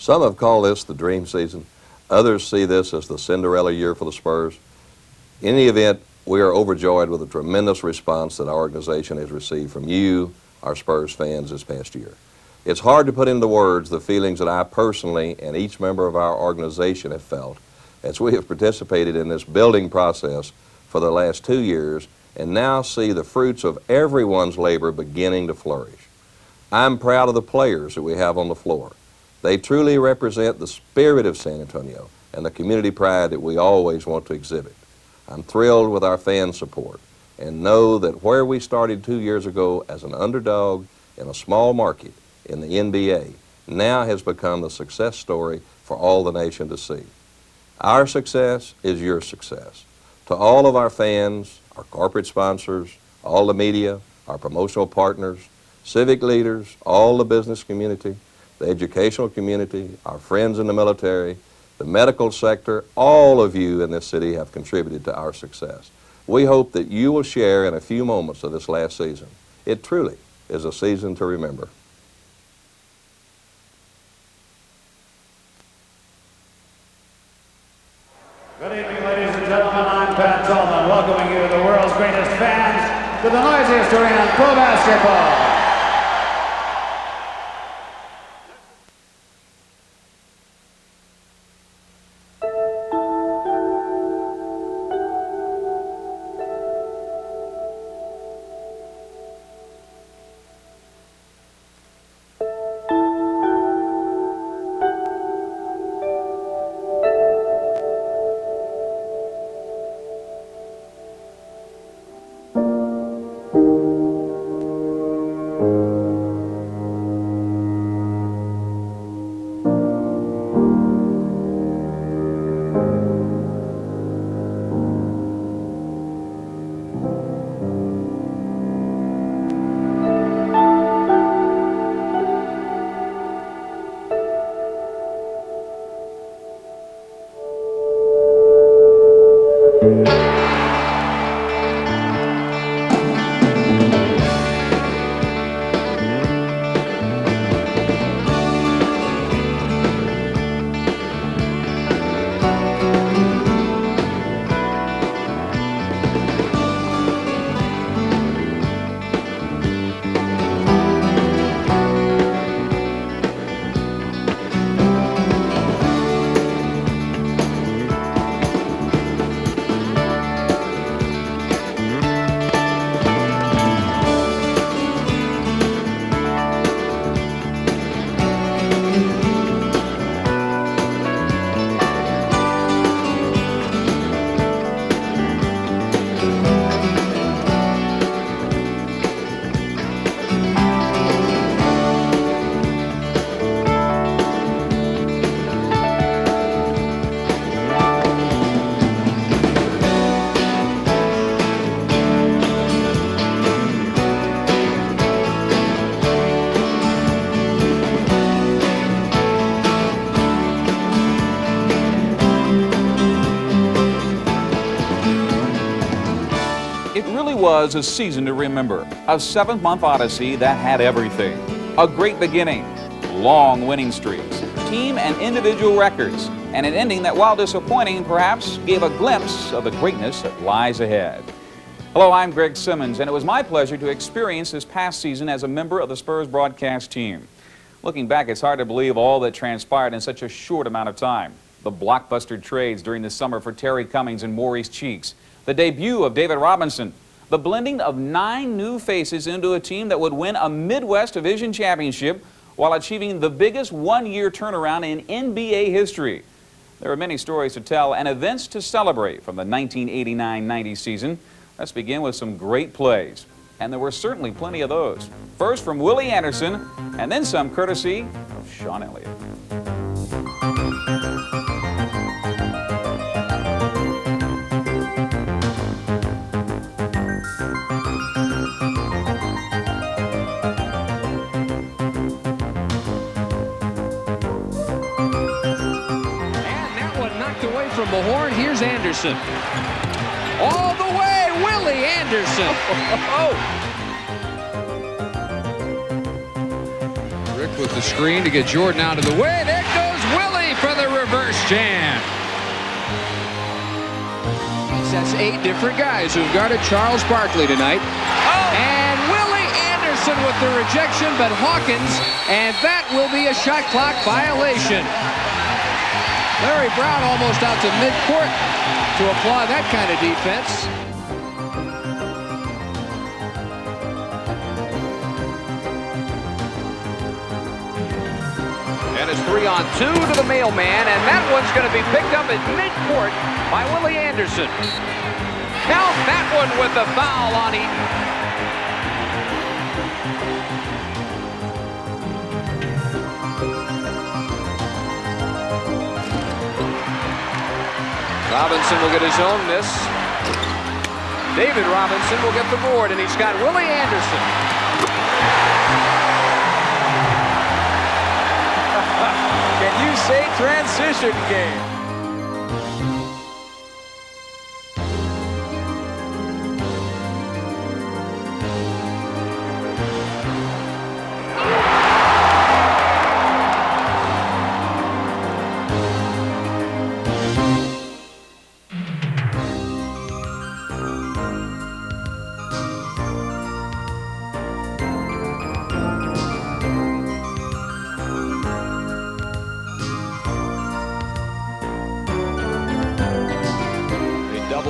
Some have called this the dream season. Others see this as the Cinderella year for the Spurs. In any event, we are overjoyed with the tremendous response that our organization has received from you, our Spurs fans, this past year. It's hard to put into words the feelings that I personally and each member of our organization have felt as we have participated in this building process for the last 2 years and now see the fruits of everyone's labor beginning to flourish. I'm proud of the players that we have on the floor. They truly represent the spirit of San Antonio and the community pride that we always want to exhibit. I'm thrilled with our fan support and know that where we started 2 years ago as an underdog in a small market in the NBA now has become the success story for all the nation to see. Our success is your success. To all of our fans, our corporate sponsors, all the media, our promotional partners, civic leaders, all the business community, the educational community, our friends in the military, the medical sector, all of you in this city have contributed to our success. We hope that you will share in a few moments of this last season. It truly is a season to remember. Good evening, ladies and gentlemen. I'm Pat Tolman, welcoming you to the world's greatest fans, to the noisiest arena in pro basketball. Was a season to remember, a 7-month odyssey that had everything. A great beginning, long winning streaks, team and individual records, and an ending that, while disappointing, perhaps gave a glimpse of the greatness that lies ahead. Hello, I'm Greg Simmons, and it was my pleasure to experience this past season as a member of the Spurs broadcast team. Looking back, it's hard to believe all that transpired in such a short amount of time. The blockbuster trades during the summer for Terry Cummings and Maurice Cheeks, the debut of David Robinson, the blending of 9 new faces into a team that would win a Midwest Division championship while achieving the biggest one-year turnaround in NBA history. There are many stories to tell and events to celebrate from the 1989-90 season. Let's begin with some great plays. And there were certainly plenty of those. First from Willie Anderson, and then some courtesy of Sean Elliott. From the horn, here's Anderson. All the way, Willie Anderson. Rick with the screen to get Jordan out of the way. There goes Ready for the reverse jam. That's 8 different guys who've guarded Charles Barkley tonight. And Willie Anderson with the rejection, but Hawkins, and that will be a shot clock violation. Larry Brown almost out to midcourt to applaud that kind of defense. And it's 3-on-2 to the mailman, and that one's going to be picked up at midcourt by Willie Anderson. Count that one with the foul on Eaton. Robinson will get his own miss. David Robinson will get the board, and he's got Willie Anderson. Can you say transition game?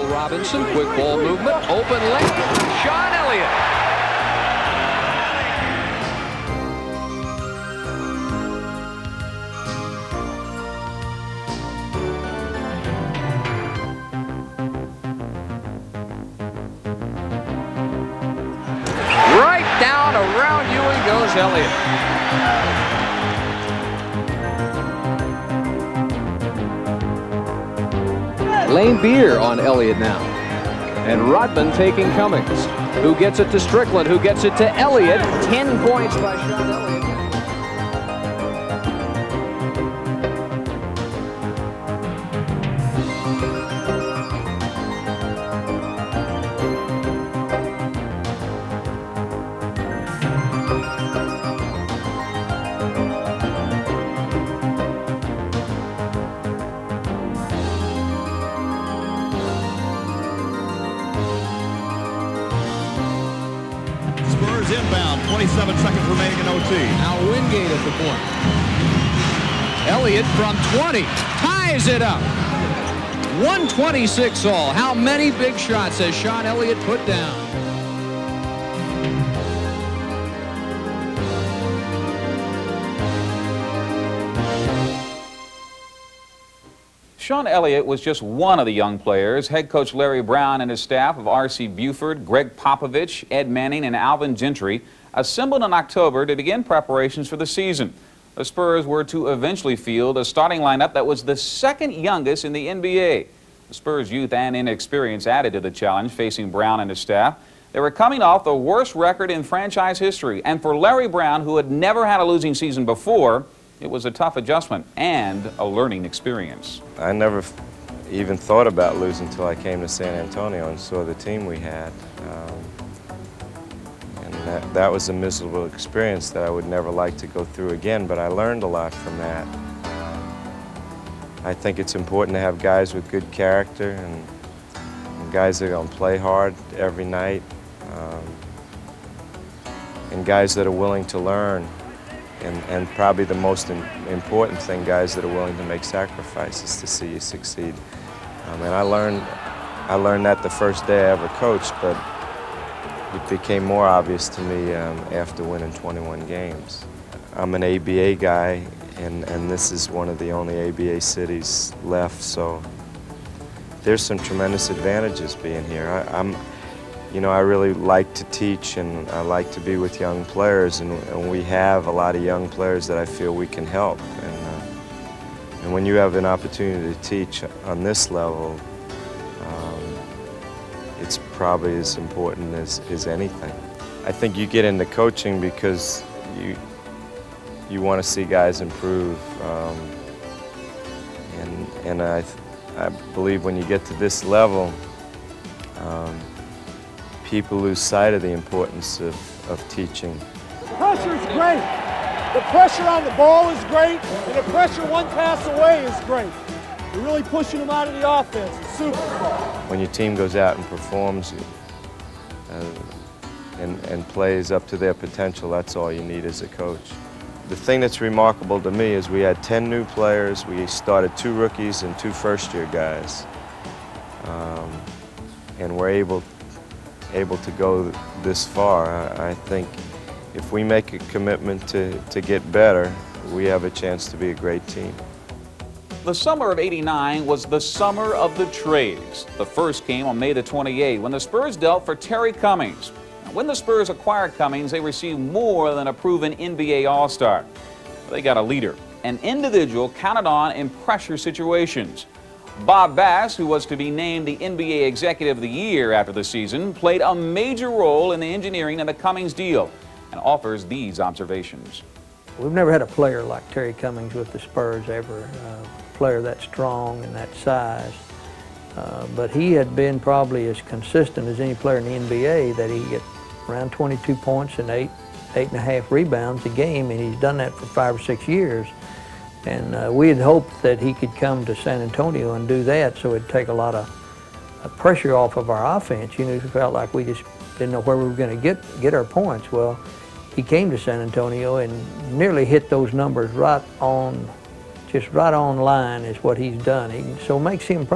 Robinson, quick ball movement, open lane, Sean Elliott. Right down around Ewing goes Elliott. Lane Beer on Elliott now. And Rodman taking Cummings, who gets it to Strickland, who gets it to Elliott. 10 points by Sean Elliott. Inbound, 27 seconds remaining in OT. Now Wingate at the point. Elliott from 20 ties it up. 126 all. How many big shots has Sean Elliott put down? Sean Elliott was just one of the young players. Head coach Larry Brown and his staff of R.C. Buford, Greg Popovich, Ed Manning, and Alvin Gentry assembled in October to begin preparations for the season. The Spurs were to eventually field a starting lineup that was the second youngest in the NBA. The Spurs' youth and inexperience added to the challenge facing Brown and his staff. They were coming off the worst record in franchise history, and for Larry Brown, who had never had a losing season before, it was a tough adjustment and a learning experience. I never even thought about losing until I came to San Antonio and saw the team we had. And that was a miserable experience that I would never like to go through again, but I learned a lot from that. I think it's important to have guys with good character and guys that are going to play hard every night, and guys that are willing to learn. And probably the most important thing, guys that are willing to make sacrifices to see you succeed. And I learned that the first day I ever coached, but it became more obvious to me after winning 21 games. I'm an ABA guy, and this is one of the only ABA cities left, so there's some tremendous advantages being here. I really like to teach, and I like to be with young players, and we have a lot of young players that I feel we can help. And when you have an opportunity to teach on this level, it's probably as important as anything. I think you get into coaching because you want to see guys improve, and I believe when you get to this level, people lose sight of the importance of teaching. Pressure's great. The pressure on the ball is great, and the pressure one pass away is great. You're really pushing them out of the offense. It's super. When your team goes out and performs and plays up to their potential, that's all you need as a coach. The thing that's remarkable to me is we had 10 new players. We started 2 rookies and 2 first-year guys. And we're able to go this far. I think if we make a commitment to get better, we have a chance to be a great team. The summer of '89 was the summer of the trades. The first came on May the 28th when the Spurs dealt for Terry Cummings. Now, when the Spurs acquired Cummings, they received more than a proven NBA All-Star. They got a leader, an individual counted on in pressure situations. Bob Bass, who was to be named the NBA Executive of the Year after the season, played a major role in the engineering of the Cummings deal and offers these observations. We've never had a player like Terry Cummings with the Spurs ever, a player that strong and that size. But he had been probably as consistent as any player in the NBA, that he get around 22 points and 8.5 rebounds a game, and he's done that for 5 or 6 years. And we had hoped that he could come to San Antonio and do that, so it'd take a lot of pressure off of our offense. You know, it felt like we just didn't know where we were going to get our points. Well, he came to San Antonio and nearly hit those numbers right on, just right on line is what he's done. So it makes him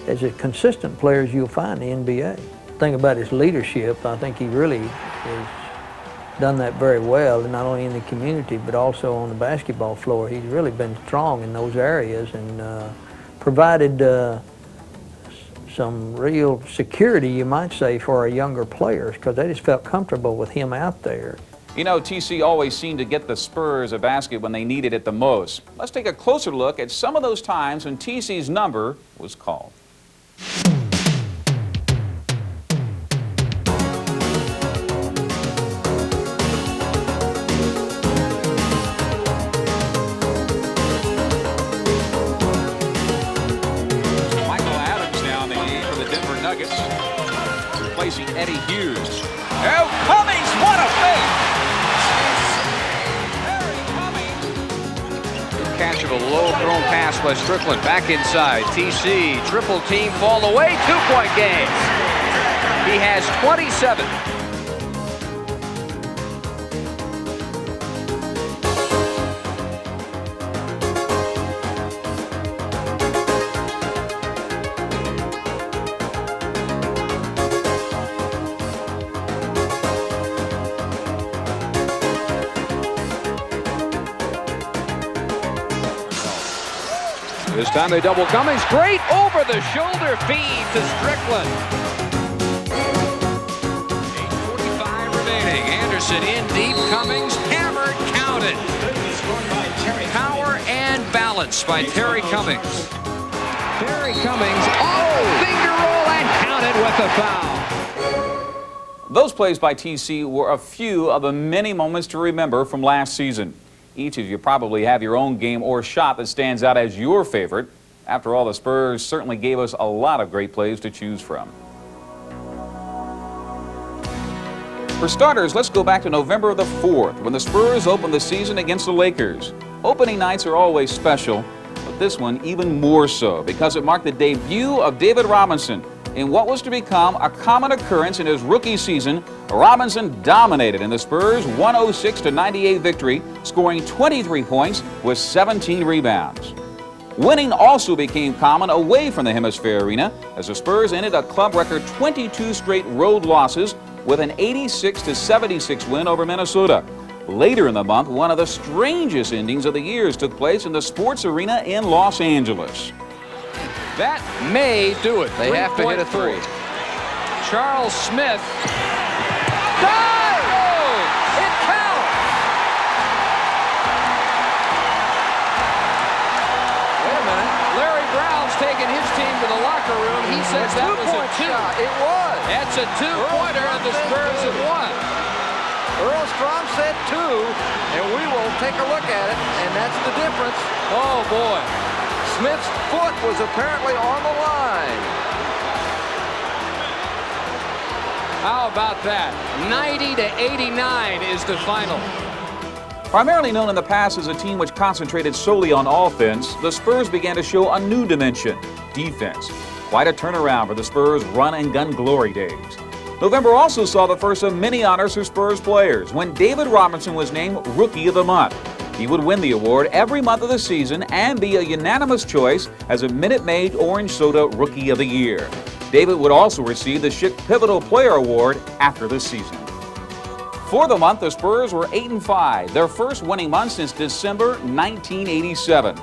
as a consistent player as you'll find in the NBA. The thing about his leadership, I think he really has done that very well, not only in the community but also on the basketball floor. He's really been strong in those areas and provided some real security, you might say, for our younger players, because they just felt comfortable with him out there. You know, TC always seemed to get the Spurs a basket when they needed it the most. Let's take a closer look at some of those times when TC's number was called. Replacing Eddie Hughes. Oh, Cummings, what a fake! Terry Cummings. Good catch of a low thrown pass by Strickland. Back inside. TC, triple team, fall away, 2-point game. He has 27. This time they double Cummings. Great over-the-shoulder feed to Strickland. 8:45 remaining. Anderson in deep. Cummings hammered, counted. Power and balance by Terry Cummings. Terry Cummings, finger roll and counted with the foul. Those plays by TC were a few of the many moments to remember from last season. Each of you probably have your own game or shot that stands out as your favorite. After all, the Spurs certainly gave us a lot of great plays to choose from. For starters, let's go back to November the 4th when the Spurs opened the season against the Lakers. Opening nights are always special, but this one even more so because it marked the debut of David Robinson. In what was to become a common occurrence in his rookie season, Robinson dominated in the Spurs' 106-98 victory, scoring 23 points with 17 rebounds. Winning also became common away from the Hemisphere Arena as the Spurs ended a club record 22 straight road losses with an 86-76 win over Minnesota. Later in the month, one of the strangest endings of the years took place in the Sports Arena in Los Angeles. That may do it. They have to hit a three. Charles Smith. Dive! Oh, it counts! Wait a minute. Larry Brown's taking his team to the locker room. He says that was a two. Shot. It was. That's a two-pointer, and the Spurs have won. Earl Strom said two, and we will take a look at it, and that's the difference. Oh, boy. Smith's foot was apparently on the line. How about that? 90-89 is the final. Primarily known in the past as a team which concentrated solely on offense, the Spurs began to show a new dimension, defense. Quite a turnaround for the Spurs' run-and-gun glory days. November also saw the first of many honors for Spurs players when David Robinson was named Rookie of the Month. He would win the award every month of the season and be a unanimous choice as a Minute Maid Orange Soda Rookie of the Year. David would also receive the Schick Pivotal Player Award after the season. For the month, the Spurs were 8-5, their first winning month since December 1987.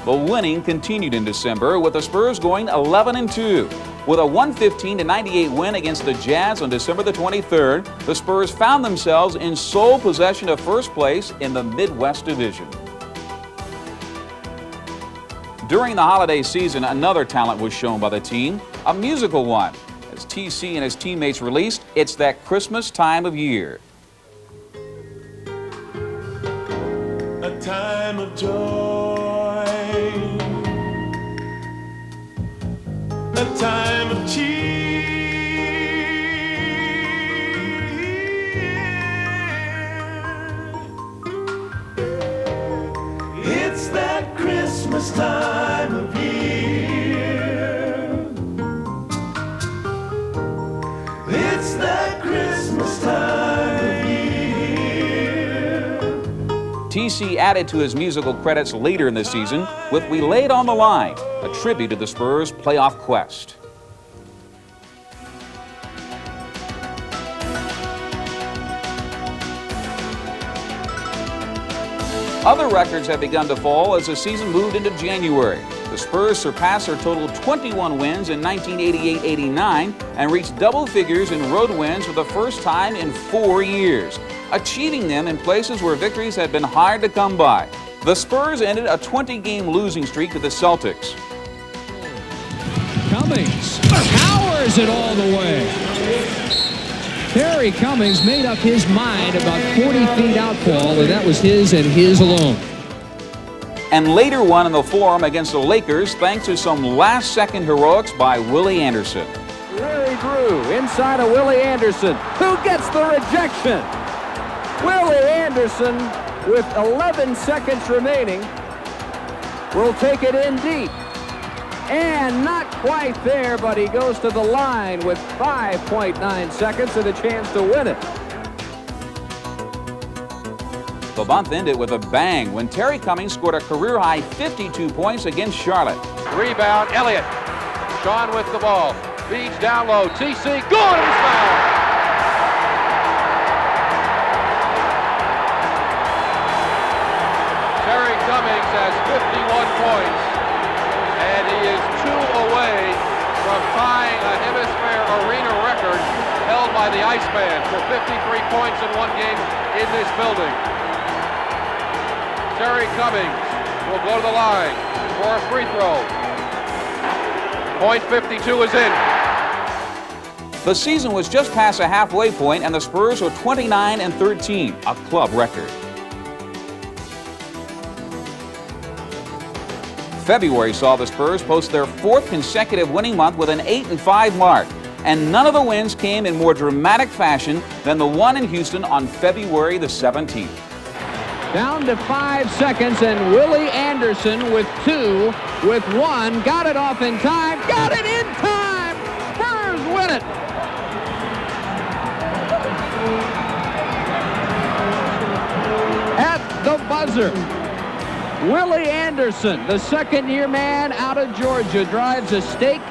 The winning continued in December with the Spurs going 11-2. With a 115-98 win against the Jazz on December the 23rd, the Spurs found themselves in sole possession of first place in the Midwest Division. During the holiday season, another talent was shown by the team, a musical one. As TC and his teammates released, It's That Christmas Time of Year. A time of joy, a time of cheer. It's that Christmas time of year. It's that Christmas time of year. TC added to his musical credits later in the season with We Lay It on the Line, a tribute to the Spurs' playoff quest. Other records have begun to fall as the season moved into January. The Spurs surpassed their total 21 wins in 1988-89 and reached double figures in road wins for the first time in 4 years, achieving them in places where victories had been hard to come by. The Spurs ended a 20-game losing streak to the Celtics. Cummings powers it all the way. Terry Cummings made up his mind about 40 feet outfall, and that was his and his alone. And later won in the Forum against the Lakers thanks to some last-second heroics by Willie Anderson. Larry Drew inside of Willie Anderson, who gets the rejection. Willie Anderson, with 11 seconds remaining, will take it in deep. And not quite there, but he goes to the line with 5.9 seconds and a chance to win it. The month ended with a bang when Terry Cummings scored a career-high 52 points against Charlotte. Rebound, Elliott. Sean with the ball. Feeds down low. TC, good, he's fouled. Terry Cummings has 51 points, and he is 2 away from tying a Hemisphere Arena record held by the Iceman for 53 points in one game in this building. Terry Cummings will go to the line for a free throw. Point 52 is in. The season was just past a halfway point, and the Spurs were 29-13, a club record. February saw the Spurs post their 4th consecutive winning month with an 8-5 mark, and none of the wins came in more dramatic fashion than the one in Houston on February the 17th. Down to 5 seconds, and Willie Anderson with 2, with 1, got it off in time, got it in time! Spurs win it! At the buzzer, Willie Anderson, the second-year man out of Georgia, drives a stake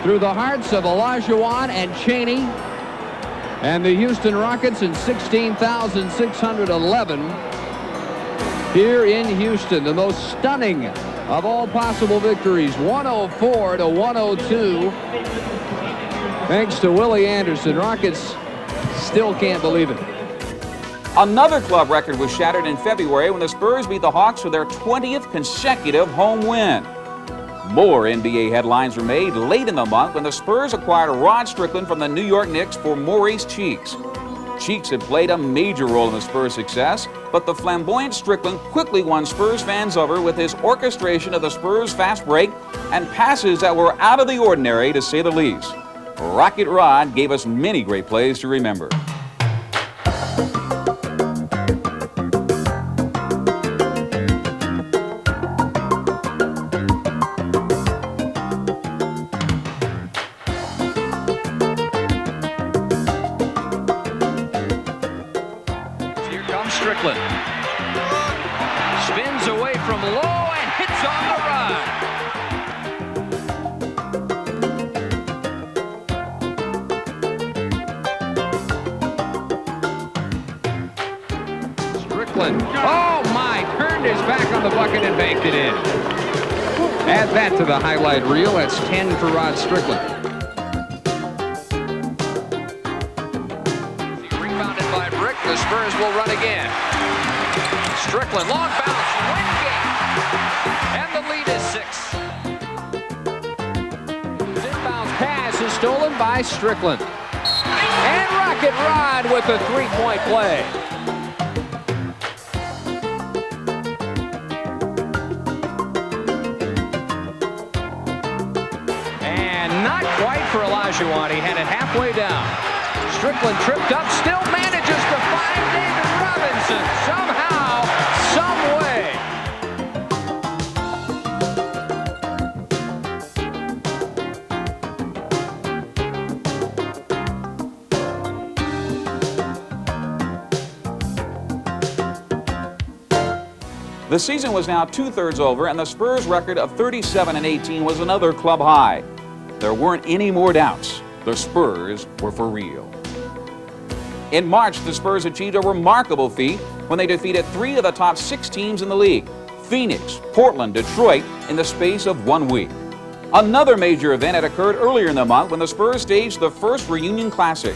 through the hearts of Olajuwon and Chaney, and the Houston Rockets in 16,611. Here in Houston, the most stunning of all possible victories, 104-102. Thanks to Willie Anderson. Rockets still can't believe it. Another club record was shattered in February when the Spurs beat the Hawks for their 20th consecutive home win. More NBA headlines were made late in the month when the Spurs acquired Rod Strickland from the New York Knicks for Maurice Cheeks. Cheeks had played a major role in the Spurs' success, but the flamboyant Strickland quickly won Spurs fans over with his orchestration of the Spurs' fast break and passes that were out of the ordinary, to say the least. Rocket Rod gave us many great plays to remember. Strickland. Spins away from low and hits on the run. Oh my, turned his back on the bucket and banked it in. Add that to the highlight reel. That's 10 for Rod Strickland. Rebounded by Brick. The Spurs will run again. Strickland, long bounce, win game. And the lead is 6. Inbounds pass is stolen by Strickland. And Rocket Rod with a three-point play. He had it halfway down. Strickland tripped up, still manages to find David Robinson somehow, some way. The season was now 2/3 over, and the Spurs' record of 37-18 was another club high. There weren't any more doubts. The Spurs were for real. In March, the Spurs achieved a remarkable feat when they defeated 3 of the top 6 teams in the league: Phoenix, Portland, Detroit, in the space of 1 week. Another major event had occurred earlier in the month when the Spurs staged the first reunion classic.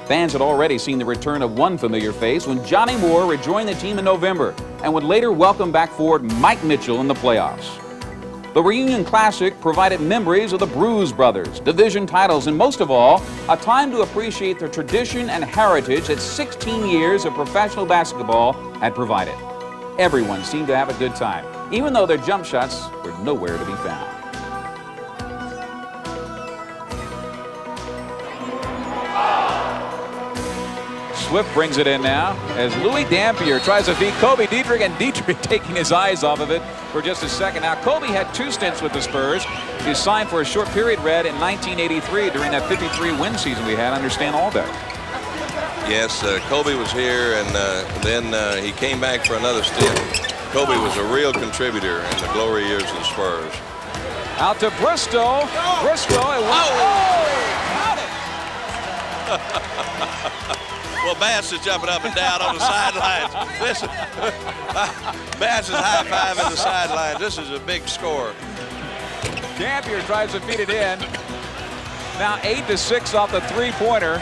Fans had already seen the return of one familiar face when Johnny Moore rejoined the team in November and would later welcome back forward Mike Mitchell in the playoffs. The reunion classic provided memories of the Bruise brothers, division titles, and most of all, a time to appreciate the tradition and heritage that 16 years of professional basketball had provided. Everyone seemed to have a good time, even though their jump shots were nowhere to be found. Swift brings it in now as Louis Dampier tries to beat Kobe Dietrich, and Dietrich taking his eyes off of it for just a second. Now, Kobe had 2 stints with the Spurs. He signed for a short period, Red, in 1983 during that 53-win season we had. Understand all that. Yes, Kobe was here, and then he came back for another stint. Kobe was a real contributor in the glory years of the Spurs. Out to Bristol. Bristol. And got it. Well, Bass is jumping up and down on the sidelines. Bass is high-fiving the sidelines. This is a big score. Dampier tries to feed it in. Now 8-6 off the three-pointer.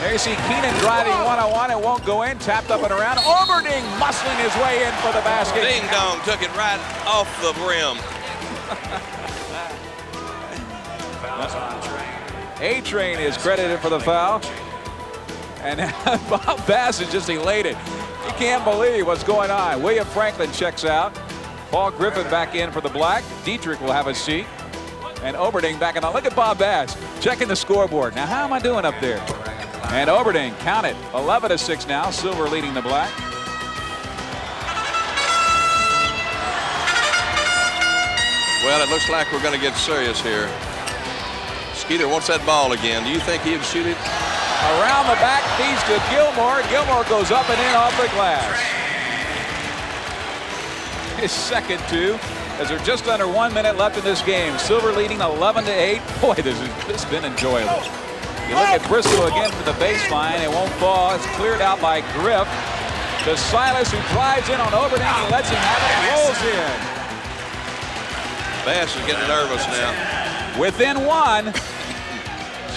There you see Keenan driving one-on-one. It won't go in. Tapped up and around. Oberding muscling his way in for the basket. Ding Dong took it right off the rim. A-Train is credited for the foul. And Bob Bass is just elated. He can't believe what's going on. William Franklin checks out. Paul Griffin back in for the Black. Dietrich will have a seat. And Oberding back in. Look at Bob Bass checking the scoreboard. Now, how am I doing up there? And Oberding, count it, 11-6 now. Silver leading the Black. Well, it looks like we're going to get serious here. Skeeter wants that ball again. Do you think he'd shoot it? Around the back, feeds to Gilmore. Gilmore goes up and in off the glass. His second 2, as there's just under 1 minute left in this game. Silver leading 11-8. Boy, this has been enjoyable. You look at Bristol again to the baseline. It won't fall. It's cleared out by Griff. To Silas, who drives in on Oberding. He lets him have it and rolls in. Bass is getting nervous now. Within 1.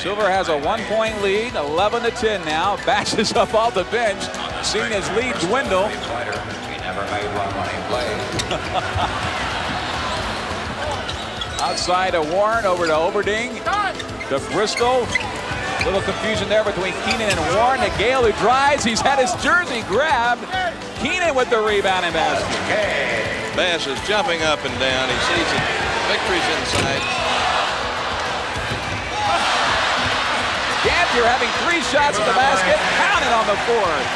Silver has a 1-point lead, 11-10 now. Bass is up off the bench, seeing his lead dwindle. Outside to Warren, over to Oberding, to Bristol. A little confusion there between Keenan and Warren. To Gale, who drives. He's had his jersey grabbed. Keenan with the rebound and basket. Bass is jumping up and down. He sees it. Victory's in sight. Dampier having 3 shots at the basket, counted on the 4th.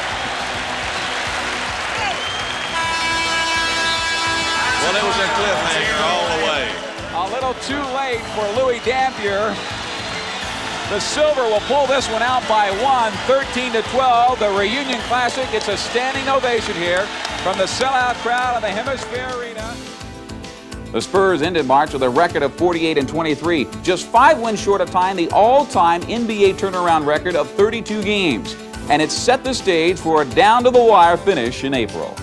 Well, it was a cliffhanger all the way. A little too late for Louis Dampier. The Silver will pull this one out by one, 13-12. The Reunion Classic gets a standing ovation here from the sellout crowd in the Hemisphere Arena. The Spurs ended March with a record of 48-23, just 5 wins short of tying the all-time NBA turnaround record of 32 games. And it set the stage for a down-to-the-wire finish in April.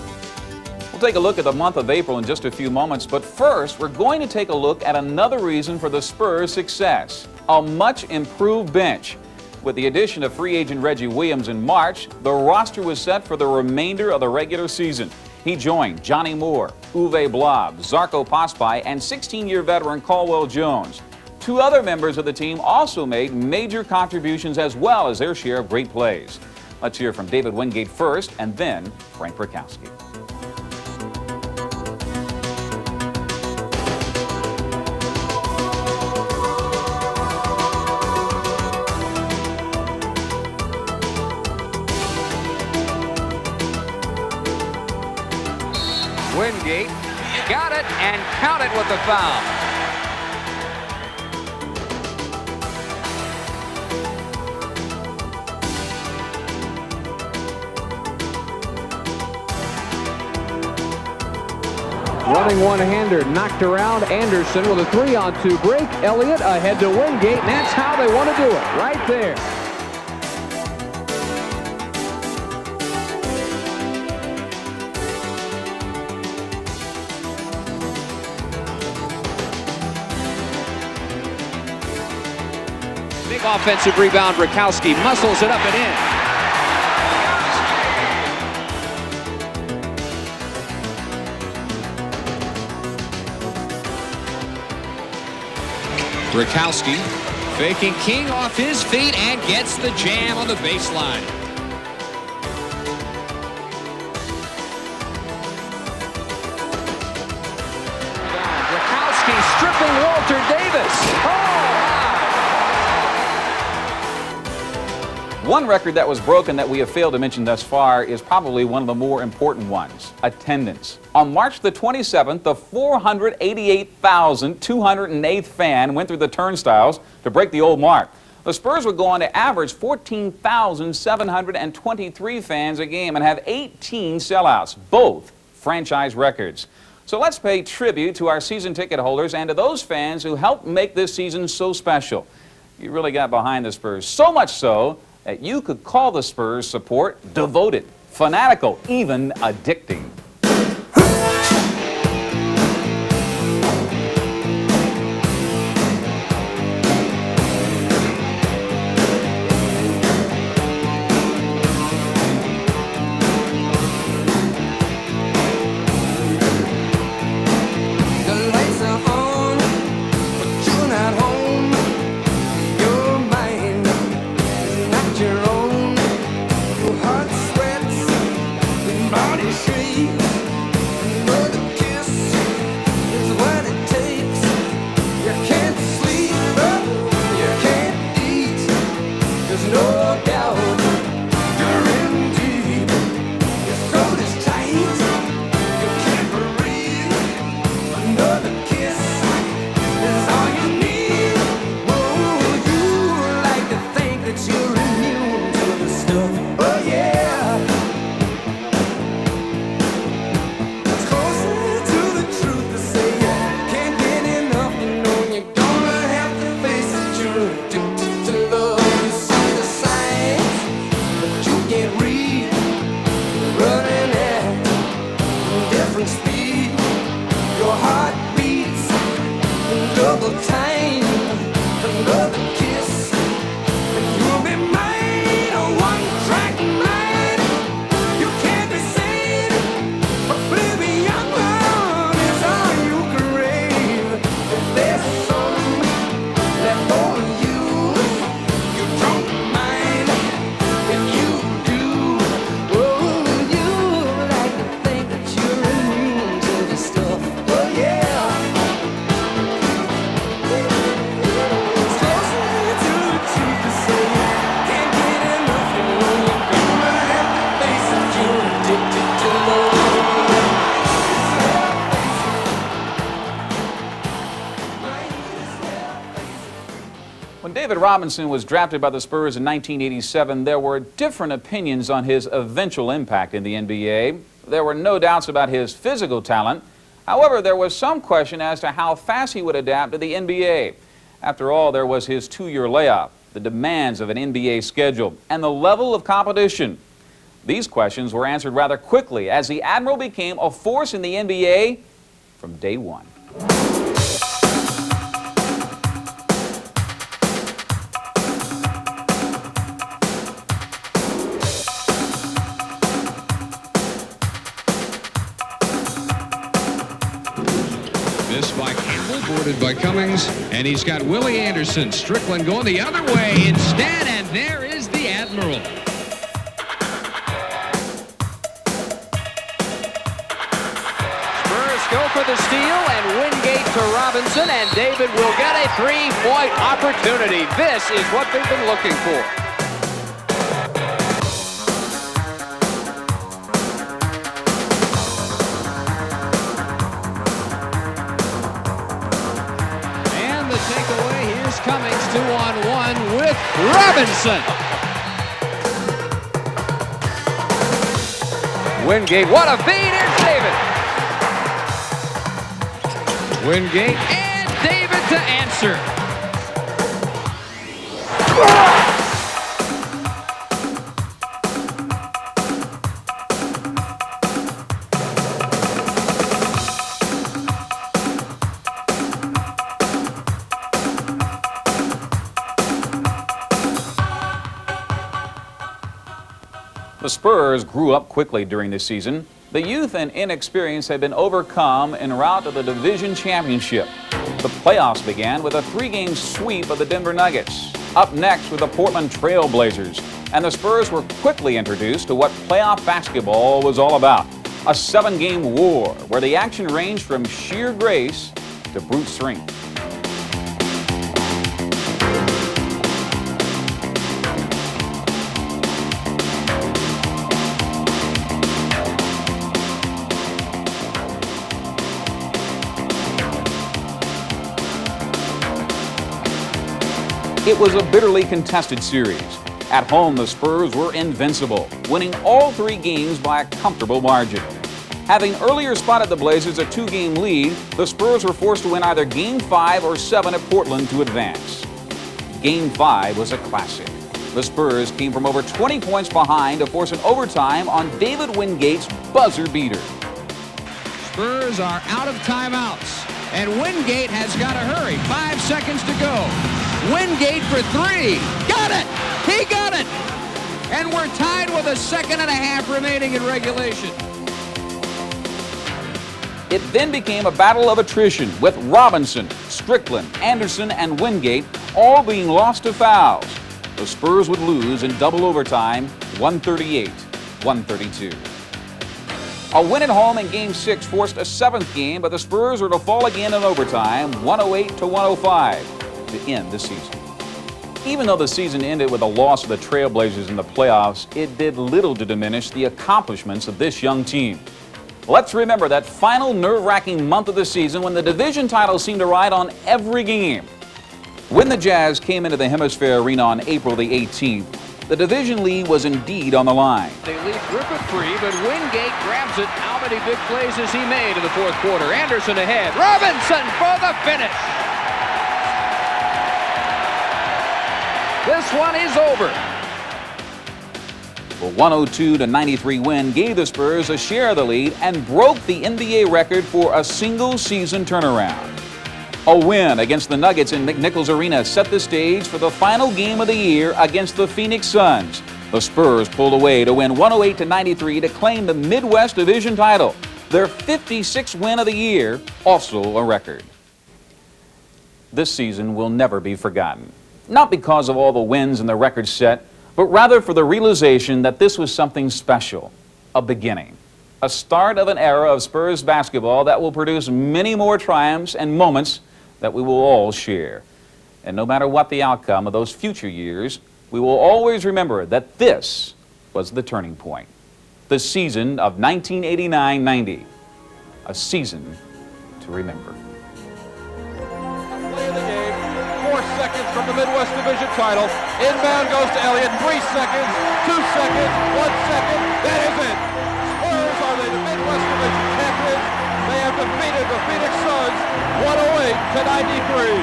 We'll take a look at the month of April in just a few moments, but first we're going to take a look at another reason for the Spurs' success, a much improved bench. With the addition of free agent Reggie Williams in March, the roster was set for the remainder of the regular season. He joined Johnny Moore, Uwe Blab, Zarko Paspai, and 16-year veteran Caldwell Jones. 2 other members of the team also made major contributions as well as their share of great plays. Let's hear from David Wingate first and then Frank Rakowski. Wingate got it and counted with the foul. Running one-hander, knocked around Anderson with a 3-on-2 break. Elliott ahead to Wingate, and that's how they want to do it, right there. Big offensive rebound. Rakowski muscles it up and in. Rakowski faking King off his feet and gets the jam on the baseline. Rakowski stripping Walter Davis. One record that was broken that we have failed to mention thus far is probably one of the more important ones, attendance. On March the 27th, the 488,208th fan went through the turnstiles to break the old mark. The Spurs would go on to average 14,723 fans a game and have 18 sellouts, both franchise records. So let's pay tribute to our season ticket holders and to those fans who helped make this season so special. You really got behind the Spurs, so much so that you could call the Spurs support devoted, fanatical, even addicting. Your own heart sweats, body shakes. When David Robinson was drafted by the Spurs in 1987, there were different opinions on his eventual impact in the NBA. There were no doubts about his physical talent. However, there was some question as to how fast he would adapt to the NBA. After all, there was his 2-year layoff, the demands of an NBA schedule, and the level of competition. These questions were answered rather quickly as the Admiral became a force in the NBA from day one. Missed by Campbell, boarded by Cummings, and he's got Willie Anderson. Strickland going the other way instead, and there is the Admiral. Spurs go for the steal, and Wingate to Robinson, and David will get a three-point opportunity. This is what they've been looking for. Takeaway, here's Cummings 2-on-1 with Robinson. Wingate, what a feed, here's David. Wingate and David to answer. The Spurs grew up quickly during this season. The youth and inexperience had been overcome en route to the division championship. The playoffs began with a 3-game sweep of the Denver Nuggets. Up next were the Portland Trail Blazers, and the Spurs were quickly introduced to what playoff basketball was all about. A 7-game war where the action ranged from sheer grace to brute strength. It was a bitterly contested series. At home, the Spurs were invincible, winning all 3 games by a comfortable margin. Having earlier spotted the Blazers a 2-game lead, the Spurs were forced to win either Game 5 or 7 at Portland to advance. Game 5 was a classic. The Spurs came from over 20 points behind to force an overtime on David Wingate's buzzer beater. Spurs are out of timeouts, and Wingate has got to hurry. 5 seconds to go. Wingate for 3. Got it! He got it! And we're tied with a 2.5 remaining in regulation. It then became a battle of attrition with Robinson, Strickland, Anderson, and Wingate all being lost to fouls. The Spurs would lose in double overtime, 138-132. A win at home in Game 6 forced a 7th game, but the Spurs were to fall again in overtime, 108-105. to end the season. Even though the season ended with a loss of the Trailblazers in the playoffs, it did little to diminish the accomplishments of this young team. Let's remember that final nerve-wracking month of the season when the division title seemed to ride on every game. When the Jazz came into the Hemisphere Arena on April the 18th, the division lead was indeed on the line. They leave Griffith free, but Wingate grabs it. How many big plays has he made in the 4th quarter? Anderson ahead. Robinson for the finish. This one is over. The 102-93 win gave the Spurs a share of the lead and broke the NBA record for a single-season turnaround. A win against the Nuggets in McNichols Arena set the stage for the final game of the year against the Phoenix Suns. The Spurs pulled away to win 108-93 to claim the Midwest Division title, their 56th win of the year, also a record. This season will never be forgotten. Not because of all the wins and the records set, but rather for the realization that this was something special, a beginning, a start of an era of Spurs basketball that will produce many more triumphs and moments that we will all share. And no matter what the outcome of those future years, we will always remember that this was the turning point, the season of 1989-90, a season to remember. Play of the game, 4 seconds. seconds from the Midwest Division title. Inbound goes to Elliott. 3 seconds, 2 seconds, 1 second. That is it. Spurs are the Midwest Division champions. They have defeated the Phoenix Suns 108-93.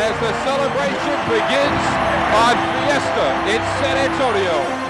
As the celebration begins on Fiesta in San Antonio.